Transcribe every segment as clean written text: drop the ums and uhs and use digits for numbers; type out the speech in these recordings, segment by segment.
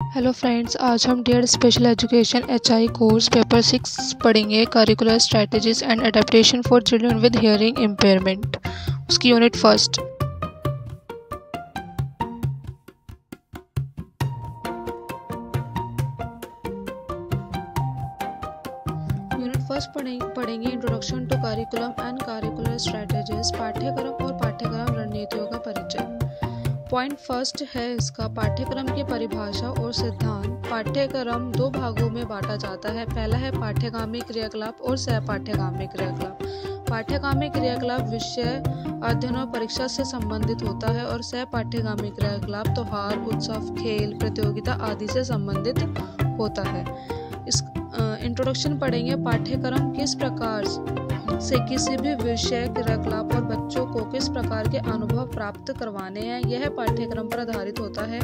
Hello friends, आज हम डेढ़ special education HI course paper 6 पढ़ेंगे। Curricular strategies and adaptation for children with hearing impairment, उसकी unit first. Unit first पढ़ेंगे introduction to curriculum and curricular strategies, पाठ्यक्रम और पाठ्यक्रम रणनीतियों का परिचय। पॉइंट फर्स्ट है इसका पाठ्यक्रम की परिभाषा और सिद्धांत। पाठ्यक्रम दो भागों में बांटा जाता है। पहला है पाठ्यगामी क्रियाकलाप और सहपाठ्यगामी क्रियाकलाप। पाठ्यगामी क्रियाकलाप विषय, अध्ययन और परीक्षा से संबंधित होता है और सहपाठ्यगामी क्रियाकलाप त्योहार, उत्सव, खेल, प्रतियोगिता आदि से संबंधित होता है। इस इंट्रोडक्शन पढ़ेंगे। पाठ्यक्रम किस प्रकार से किसी भी विषय, क्रियाकलाप और बच्चों को किस प्रकार के अनुभव प्राप्त करवाने हैं, यह पाठ्यक्रम पर आधारित होता है।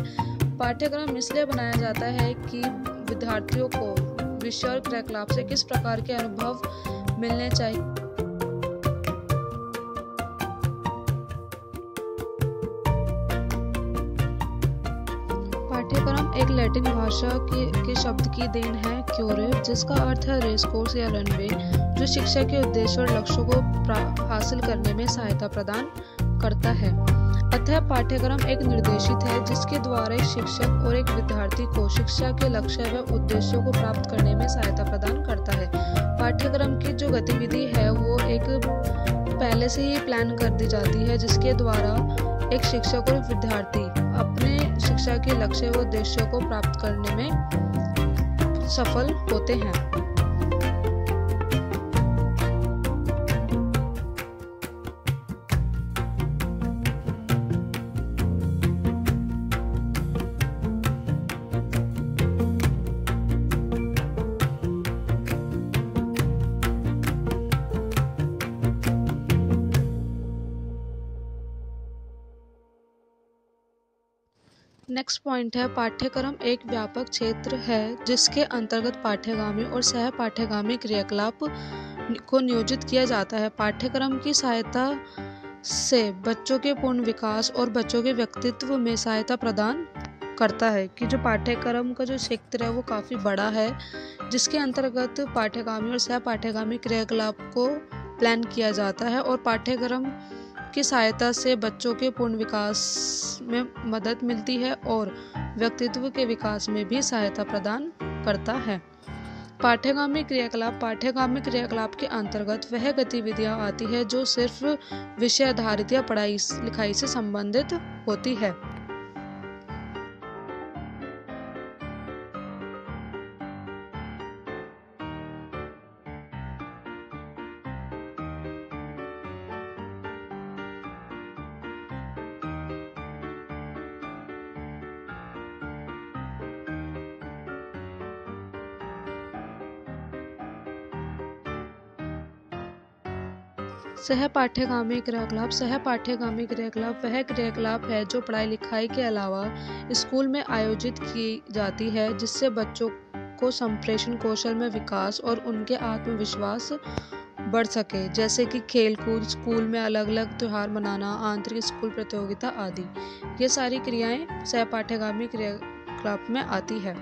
पाठ्यक्रम इसलिए बनाया जाता है कि विद्यार्थियों को विषय और क्रियाकलाप से किस प्रकार के अनुभव मिलने चाहिए। पाठ्यक्रम एक लैटिन भाषा के शब्द की देन है क्यूरे, जिसका अर्थ है रेस कोर्स या रनवे, जो शिक्षा के उद्देश्य और लक्ष्यों को हासिल करने में सहायता प्रदान करता है। अतः पाठ्यक्रम एक निर्देशित है जिसके द्वारा एक शिक्षक और एक विद्यार्थी को शिक्षा के लक्ष्य व उद्देश्यों को प्राप्त करने में सहायता प्रदान करता है। पाठ्यक्रम की जो गतिविधि है वो एक पहले से ही प्लान कर दी जाती है, जिसके द्वारा एक शिक्षक और विद्यार्थी अपने शिक्षा के लक्ष्य व उद्देश्यों को प्राप्त करने में सफल होते हैं। नेक्स्ट पॉइंट है पाठ्यक्रम एक व्यापक क्षेत्र है जिसके अंतर्गत पाठ्यगामी और सह पाठ्यगामी क्रियाकलाप को नियोजित किया जाता है। पाठ्यक्रम की सहायता से बच्चों के पूर्ण विकास और बच्चों के व्यक्तित्व में सहायता प्रदान करता है। कि जो पाठ्यक्रम का जो क्षेत्र है वो काफ़ी बड़ा है, जिसके अंतर्गत पाठ्यगामी और सह पाठ्यगामी क्रियाकलाप को प्लान किया जाता है और पाठ्यक्रम की सहायता से बच्चों के पूर्ण विकास में मदद मिलती है और व्यक्तित्व के विकास में भी सहायता प्रदान करता है। पाठ्यगामी पाठ्यगामी क्रियाकलाप के अंतर्गत वह गतिविधियां आती है जो सिर्फ विषय आधारित या पढ़ाई लिखाई से संबंधित होती है। सह पाठ्यगामी क्रियाकलाप वह क्रियाकलाप है जो पढ़ाई लिखाई के अलावा स्कूल में आयोजित की जाती है, जिससे बच्चों को संप्रेषण कौशल में विकास और उनके आत्मविश्वास बढ़ सके, जैसे कि खेल कूद, स्कूल में अलग अलग त्योहार मनाना, आंतरिक स्कूल प्रतियोगिता आदि। ये सारी क्रियाएं सह पाठ्यगामी क्रियाकलाप में आती है।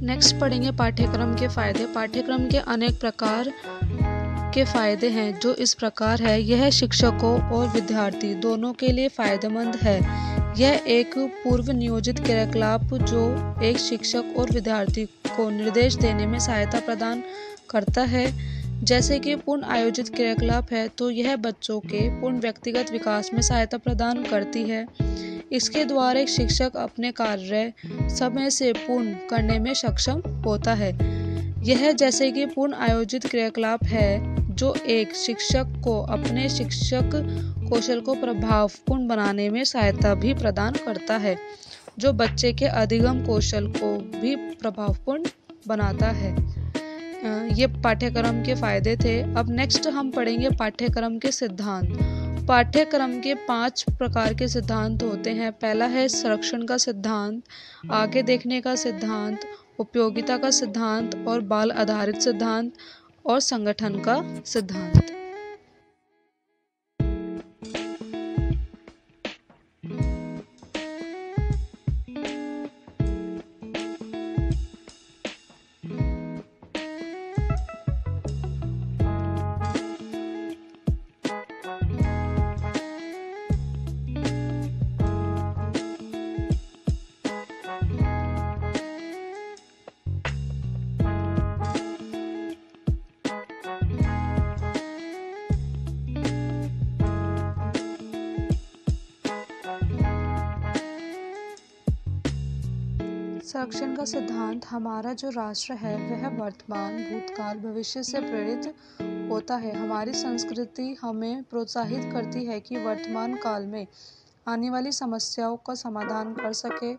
नेक्स्ट पढ़ेंगे पाठ्यक्रम के फायदे। पाठ्यक्रम के अनेक प्रकार के फायदे हैं जो इस प्रकार है। यह शिक्षकों और विद्यार्थी दोनों के लिए फायदेमंद है। यह एक पूर्व नियोजित क्रियाकलाप जो एक शिक्षक और विद्यार्थी को निर्देश देने में सहायता प्रदान करता है। जैसे कि पूर्ण आयोजित क्रियाकलाप है तो यह बच्चों के पूर्ण व्यक्तिगत विकास में सहायता प्रदान करती है। इसके द्वारा एक शिक्षक अपने कार्य समय से पूर्ण करने में सक्षम होता है। यह जैसे कि पूर्ण आयोजित क्रियाकलाप है जो एक शिक्षक को अपने शिक्षक कौशल को प्रभावपूर्ण बनाने में सहायता भी प्रदान करता है, जो बच्चे के अधिगम कौशल को भी प्रभावपूर्ण बनाता है। ये पाठ्यक्रम के फायदे थे। अब नेक्स्ट हम पढ़ेंगे पाठ्यक्रम के सिद्धांत। पाठ्यक्रम के 5 प्रकार के सिद्धांत होते हैं। पहला है संरक्षण का सिद्धांत, आगे देखने का सिद्धांत, उपयोगिता का सिद्धांत और बाल आधारित सिद्धांत और संगठन का सिद्धांत। संरक्षण का सिद्धांत हमारा जो राष्ट्र है वह वर्तमान, भूतकाल, भविष्य से प्रेरित होता है। हमारी संस्कृति हमें प्रोत्साहित करती है कि वर्तमान काल में आने वाली समस्याओं का समाधान कर सके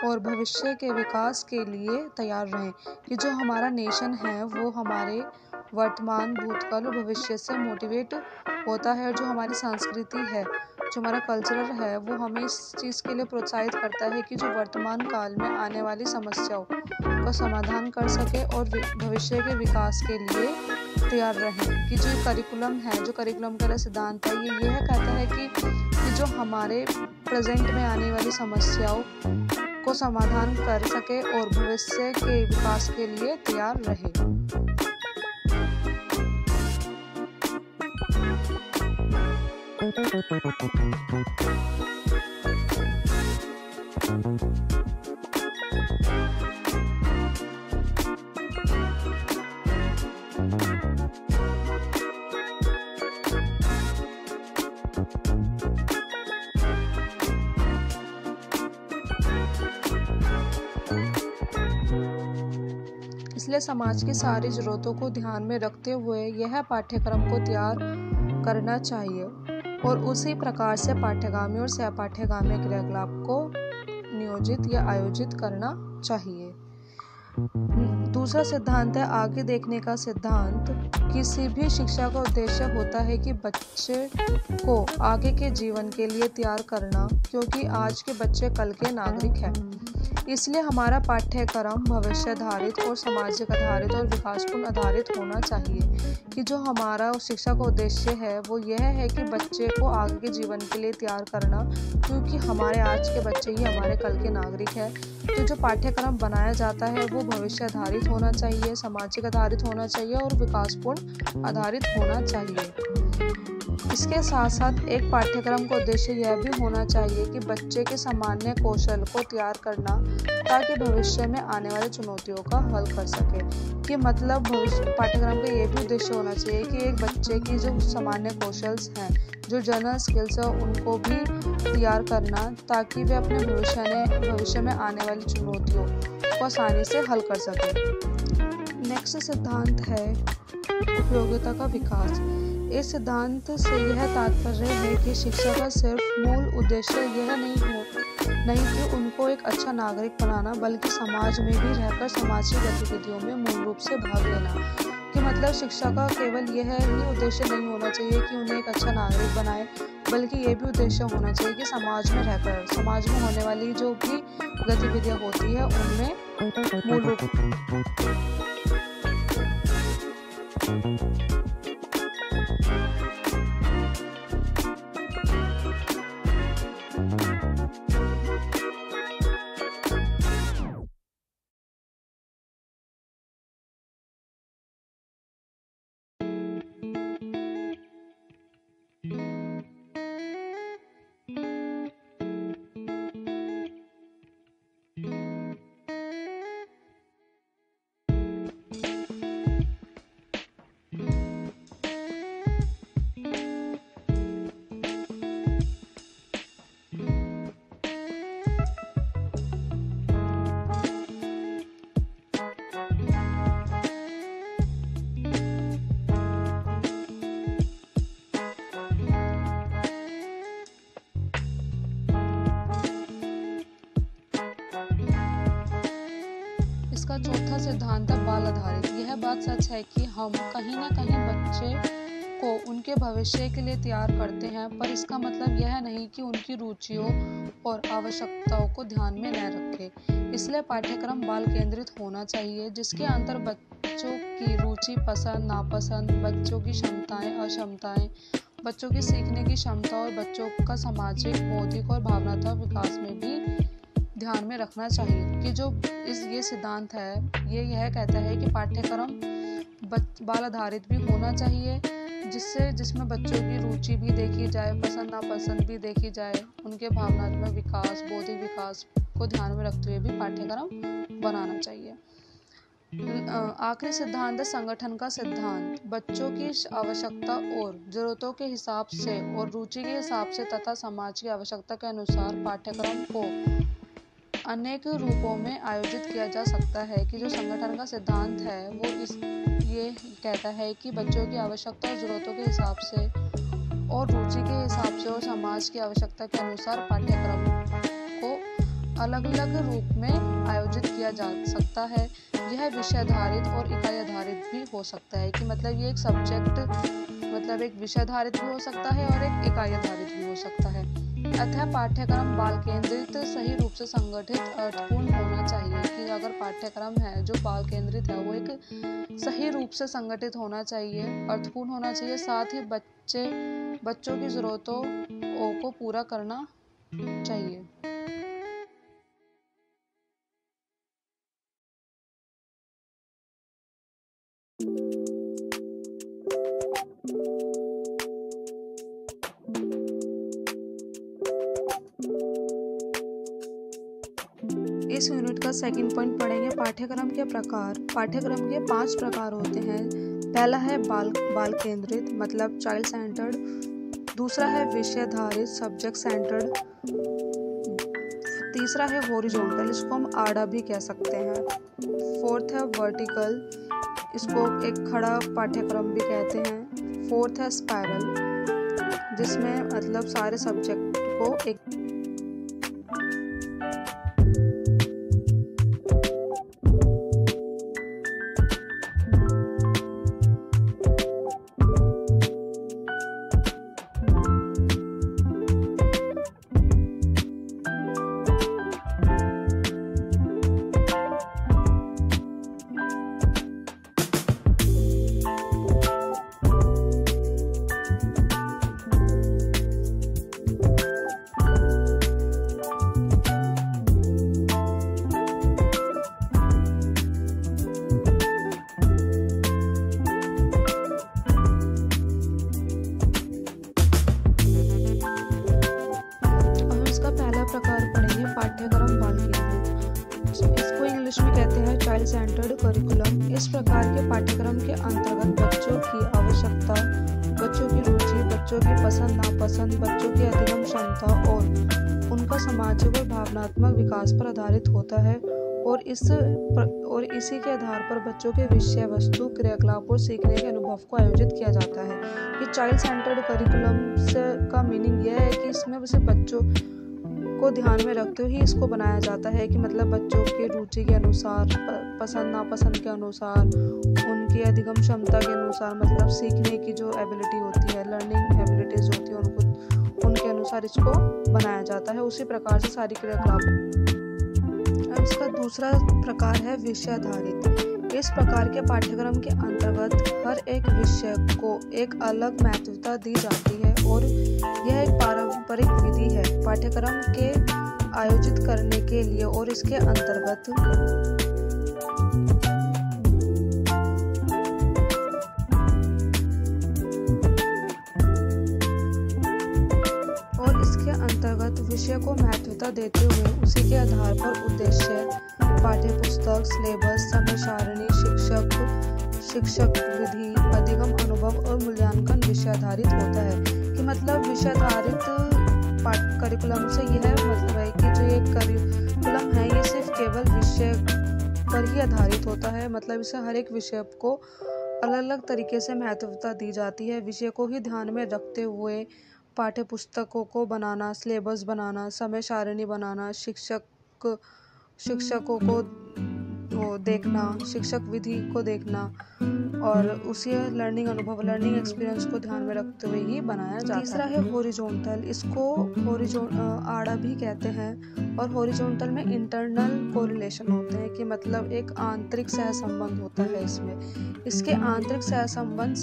और भविष्य के विकास के लिए तैयार रहें। कि जो हमारा नेशन है वो हमारे वर्तमान, भूतकाल और भविष्य से मोटिवेट होता है। और जो हमारी संस्कृति है, जो हमारा कल्चरल है, वो हमें इस चीज़ के लिए प्रोत्साहित करता है कि जो वर्तमान काल में आने वाली समस्याओं का समाधान कर सके और भविष्य के विकास के लिए तैयार रहें। कि जो करिकुलम है, जो करिकुलम का सिद्धांत है, ये यह कहता है कि जो हमारे प्रेजेंट में आने वाली समस्याओं को समाधान कर सके और भविष्य के विकास के लिए तैयार रहे। इसलिए समाज की सारी जरूरतों को ध्यान में रखते हुए यह पाठ्यक्रम को तैयार करना चाहिए और उसी प्रकार से पाठ्यगामी और सहपाठ्यगामी क्रियाकलाप को नियोजित या आयोजित करना चाहिए। दूसरा सिद्धांत है आगे देखने का सिद्धांत। किसी भी शिक्षा का उद्देश्य होता है कि बच्चे को आगे के जीवन के लिए तैयार करना, क्योंकि आज के बच्चे कल के नागरिक हैं। इसलिए हमारा पाठ्यक्रम भविष्य आधारित और सामाजिक आधारित और विकासपूर्ण आधारित होना चाहिए। कि जो हमारा शिक्षा का उद्देश्य है वो यह है कि बच्चे को आगे के जीवन के लिए तैयार करना, क्योंकि हमारे आज के बच्चे ही हमारे कल के नागरिक हैं। तो जो पाठ्यक्रम बनाया जाता है वो भविष्य आधारित होना चाहिए, सामाजिक आधारित होना चाहिए और विकासपूर्ण आधारित होना चाहिए। इसके साथ साथ एक पाठ्यक्रम का उद्देश्य यह भी होना चाहिए कि बच्चे के सामान्य कौशल को तैयार करना, ताकि भविष्य में आने वाली चुनौतियों का हल कर सके। कि मतलब भविष्य पाठ्यक्रम का ये भी उद्देश्य होना चाहिए कि एक बच्चे की जो सामान्य कौशल्स हैं, जो जनरल स्किल्स है, उनको भी तैयार करना, ताकि वे अपने भविष्य में आने वाली चुनौतियों को आसानी से हल कर सके। नेक्स्ट सिद्धांत है उपयोगिता का विकास। इस सिद्धांत से यह तात्पर्य है कि शिक्षा का सिर्फ मूल उद्देश्य यह नहीं कि उनको एक अच्छा नागरिक बनाना, बल्कि समाज में भी रहकर समाज की गतिविधियों में मूल रूप से भाग लेना। कि मतलब शिक्षा का केवल यह ही उद्देश्य नहीं होना चाहिए कि उन्हें एक अच्छा नागरिक बनाए, बल्कि ये भी उद्देश्य होना चाहिए कि समाज में रहकर समाज में होने वाली जो भी गतिविधियाँ होती है उनमें मूल रूप इसका चौथा सिद्धांत है बाल आधारित। यह बात सच है कि हम कहीं ना कहीं बच्चे को उनके भविष्य के लिए तैयार करते हैं, पर इसका मतलब यह नहीं कि उनकी रुचियों और आवश्यकताओं को ध्यान में न रखें। इसलिए पाठ्यक्रम बाल केंद्रित होना चाहिए, जिसके अंतर बच्चों की रुचि, पसंद, नापसंद, बच्चों की क्षमताएं, अक्षमताएं, बच्चों की सीखने की क्षमता और बच्चों का सामाजिक, बौद्धिक और भावनात्मक विकास में भी ध्यान में रखना चाहिए। कि जो ये सिद्धांत है यह कहता है कि पाठ्यक्रम बाल आधारित भी होना चाहिए, जिसमें बच्चों की रुचि भी देखी जाए, पसंद नापसंद भी देखी जाए, उनके भावनात्मक विकास, बौद्धिक विकास को ध्यान में रखते हुए भी पाठ्यक्रम बनाना चाहिए। आखिरी सिद्धांत है संगठन का सिद्धांत। बच्चों की आवश्यकता और जरूरतों के हिसाब से और रुचि के हिसाब से तथा समाज की आवश्यकता के अनुसार पाठ्यक्रम को अनेक रूपों में आयोजित किया जा सकता है। कि जो संगठन का सिद्धांत है वो ये कहता है कि बच्चों की आवश्यकता और जरूरतों के हिसाब से और रुचि के हिसाब से और समाज की आवश्यकता के अनुसार पाठ्यक्रम को अलग अलग रूप में आयोजित किया जा सकता है। यह विषय आधारित और इकाई आधारित भी हो सकता है। कि मतलब ये एक सब्जेक्ट मतलब एक विषय आधारित भी हो सकता है और एक इकाई आधारित भी हो सकता है। अतः पाठ्यक्रम बाल केंद्रित, सही रूप से संगठित, अर्थपूर्ण होना चाहिए। कि अगर पाठ्यक्रम है जो बाल केंद्रित है वो एक सही रूप से संगठित होना चाहिए, अर्थपूर्ण होना चाहिए, साथ ही बच्चों की जरूरतों को पूरा करना चाहिए। इस यूनिट का सेकंड पॉइंट पढ़ेंगे पाठ्यक्रम के प्रकार। पाठ्यक्रम के 5 प्रकार होते हैं। पहला है बाल केंद्रित मतलब चाइल्ड सेंटर्ड, दूसरा है विषय आधारित सब्जेक्ट सेंटर्ड, तीसरा है हॉरिजॉन्टल, इसको हम आड़ा भी कह सकते हैं, फोर्थ है वर्टिकल, इसको एक खड़ा पाठ्यक्रम भी कहते हैं, फोर्थ है स्पाइरल, जिसमें मतलब सारे सब्जेक्ट को एक प्रकार पढ़ेंगे पाठ्यक्रम बाल केंद्रित। इसको इंग्लिश में कहते हैं चाइल्ड सेंटर्ड करिकुलम। इस प्रकार के पाठ्यक्रम के अंतर्गत बच्चों की आवश्यकता, बच्चों की रुचि, बच्चों की पसंद नापसंद, बच्चों की अधिगम क्षमता और उनका सामाजिक और भावनात्मक विकास पर आधारित होता है और इसी के आधार पर बच्चों के विषय वस्तु, क्रियाकलाप और सीखने के अनुभव को आयोजित किया जाता है। कि चाइल्ड सेंटर्ड करिकुलम का मीनिंग यह है कि इसमें सिर्फ बच्चों को ध्यान में रखते हुए इसको बनाया जाता है। कि मतलब बच्चों की रुचि के अनुसार, पसंद नापसंद के अनुसार, उनकी अधिगम क्षमता के अनुसार, मतलब सीखने की जो एबिलिटी होती है, लर्निंग एबिलिटीज होती है, उनके अनुसार इसको बनाया जाता है। उसी प्रकार से सारी क्रियाकलाप। इसका दूसरा प्रकार है विषय आधारित। इस प्रकार के पाठ्यक्रम के अंतर्गत हर एक विषय को एक अलग महत्वता दी जाती है और यह एक पारंपरिक विधि है पाठ्यक्रम के आयोजित करने के लिए और इसके अंतर्गत विषय को महत्वता देते हुए उसी के आधार पर उद्देश्य, पाठ्यपुस्तक, सिलेबस, समय सारणी, शिक्षक विधि, अधिगम अनुभव और मूल्यांकन विषय आधारित होता है। कि मतलब विषय आधारित करिकुलम से यह मतलब है कि जो ये करिकुलम है ये सिर्फ केवल विषय पर ही आधारित होता है। मतलब इसे हर एक विषय को अलग अलग तरीके से महत्वता दी जाती है। विषय को ही ध्यान में रखते हुए पाठ्य पुस्तकों को बनाना, सिलेबस बनाना, समय सारणी बनाना, शिक्षकों को वो देखना, शिक्षक विधि को देखना और उसी लर्निंग अनुभव, लर्निंग एक्सपीरियंस को ध्यान में रखते हुए ही बनाया जाता है। तीसरा है हॉरिजॉन्टल, इसको आड़ा भी कहते हैं। और हॉरिजॉन्टल में इंटरनल कोरिलेशन होते हैं कि मतलब एक आंतरिक सहसंबंध होता है इसमें। इसके आंतरिक सहसंबंध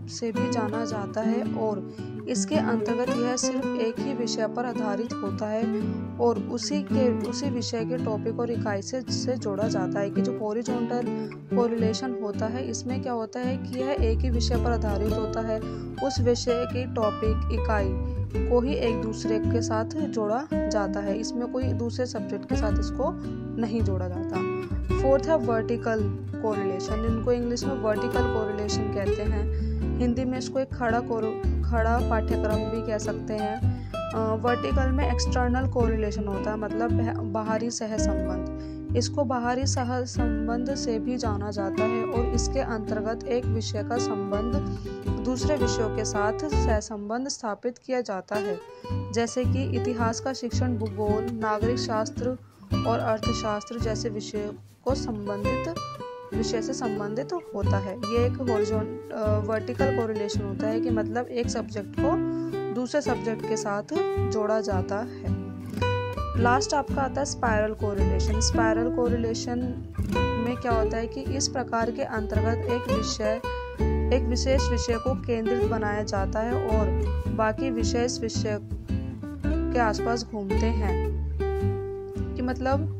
से भी जाना जाता है और इसके अंतर्गत यह सिर्फ एक ही विषय पर आधारित होता है और उसी विषय के टॉपिक और इकाई से जोड़ा जाता है। कि जो हॉरिजॉन्टल कोरिलेशन होता है इसमें क्या होता है कि यह एक ही विषय पर आधारित होता है, उस विषय की टॉपिक इकाई को ही एक दूसरे के साथ जोड़ा जाता है, इसमें कोई दूसरे सब्जेक्ट के साथ इसको नहीं जोड़ा जाता। फोर्थ है वर्टिकल कोरिलेशन, इनको इंग्लिश में वर्टिकल कोरिलेशन कहते हैं। हिंदी में इसको एक खड़ा पाठ्यक्रम भी कह सकते हैं। वर्टिकल में एक्सटर्नल कोरिलेशन होता है, मतलब बाहरी सहसंबंध। इसको बाहरी सहसंबंध से भी जाना जाता है और इसके अंतर्गत एक विषय का संबंध दूसरे विषयों के साथ सहसंबंध स्थापित किया जाता है, जैसे कि इतिहास का शिक्षण भूगोल, नागरिक शास्त्र और अर्थशास्त्र जैसे विषयों को विषय से संबंधित होता है। ये एक वर्टिकल कोरिलेशन होता है कि मतलब एक सब्जेक्ट को दूसरे सब्जेक्ट के साथ जोड़ा जाता है। लास्ट आपका आता है स्पाइरल कोरिलेशन। स्पाइरल कोरिलेशन में क्या होता है कि इस प्रकार के अंतर्गत एक विशेष विषय को केंद्रित बनाया जाता है और बाकी विषय इस विषय के आसपास घूमते हैं। कि मतलब